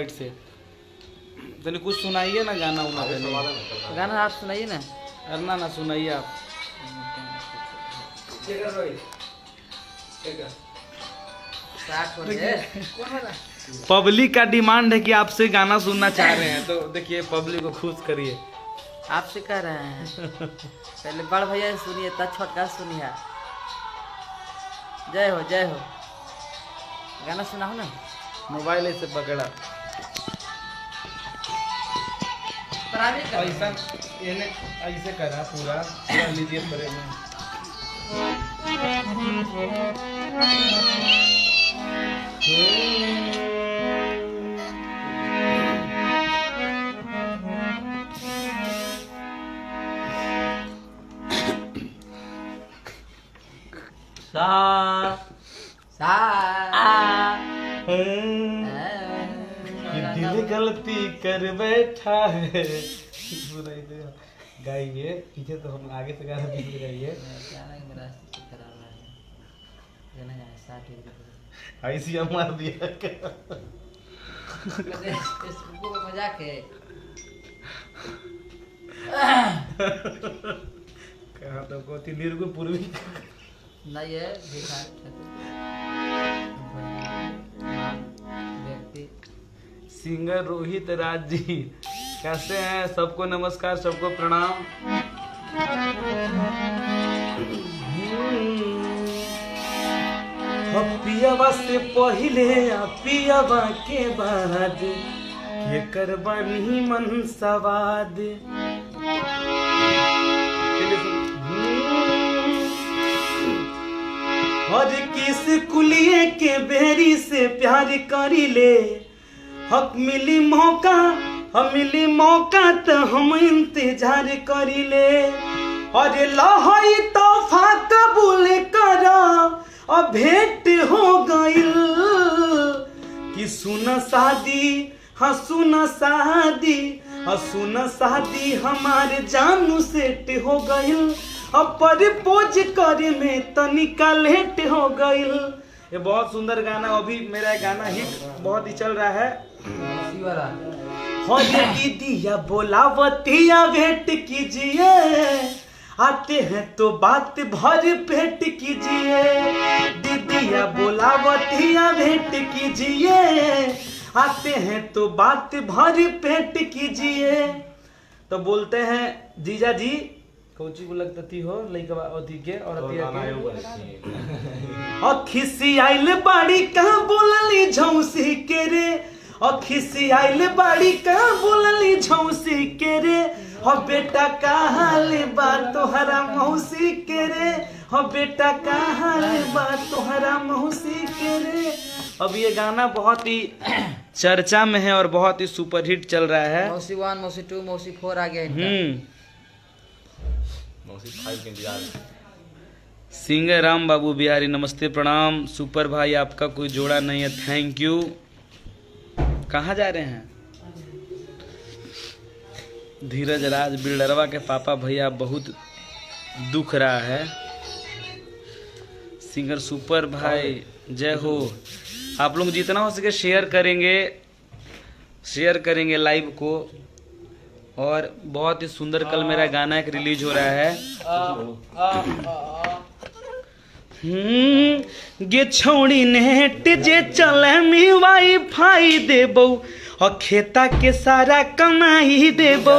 Side से। तो कुछ सुनाइए ना गाना उना पे। गाना आप सुनाइए ना। अरना ना सुनाइए आप। पब्लिक का डिमांड है कि आपसे गाना सुनना चाह रहे हैं, तो देखिए पब्लिक को खुश करिए। आपसे कह रहे हैं पहले बड़ भैया सुनिए तब छोटका सुनिए। जय हो जय हो। गाना सुना हो ना। मोबाइल ऐसे पकड़ा ऐसा ऐसे करा पूरा पूरा लीजिए परे में। सा सा दिल गलती कर बैठा है। गाइए पीछे तो हम आगे से गाना पीछे गाइए। ऐसी मार दिया मजाक है। कहा तो को तीन को पूर्वी नहीं है व्यक्ति। सिंगर रोहित राज जी कैसे हैं? सबको नमस्कार, सबको प्रणाम। पियावा से पहले पियावा के बाद ये करबानी मन सवाद। और किस कुलिए के बेरी से प्यार करी ले। हक मिली मौका तो हम इंतजार करी ले। और लहई तोहफा कबूल करा अब भेंट हो गइल कि सुन शादी हाँ सुन शादी हाँ सुन शादी हमारे जानू सेट हो गइल। अब प्रपोज करे में तनिका लेट हो गइल। ये बहुत सुंदर गाना, अभी मेरा गाना हिट बहुत ही चल रहा है। हो ये दीदिया बोलावतिया भेंट कीजिए, आते हैं तो बात भर पेट कीजिए। दीदिया बोलावतिया भेंट कीजिए, आते हैं तो बात भर पेट कीजिए। तो बोलते हैं जीजा जी कोची को लगती हो लइका अथी के और खिसी आइल बाड़ी कहाँ बोलली झौसी के रे। खिसी आइल बाड़ी कहाँ बोलली झौसी के रे। बेटा कहाँ ले बात तोहरा मौसी के रे। बेटा कहाँ ले बात तोहरा मौसी के रे। अब ये गाना बहुत ही चर्चा में है और बहुत ही सुपरहिट चल रहा है। मौसी 1 मौसी 2 मौसी 4 आ गया। मौसी 5 के इंतजार। सिंगर राम बाबू बिहारी नमस्ते प्रणाम। सुपर भाई आपका कोई जोड़ा नहीं है, थैंक यू। कहाँ जा रहे हैं? धीरज राज बिल्डरवा के पापा भैया बहुत दुख रहा है। सिंगर सुपर भाई जय हो। आप लोग जितना हो सके शेयर करेंगे लाइव को। और बहुत ही सुंदर कल मेरा गाना एक रिलीज हो रहा है। गे छौड़ी नेट जे चले मी वाईफाई देबौ और खेता के सारा कमाई देबौ।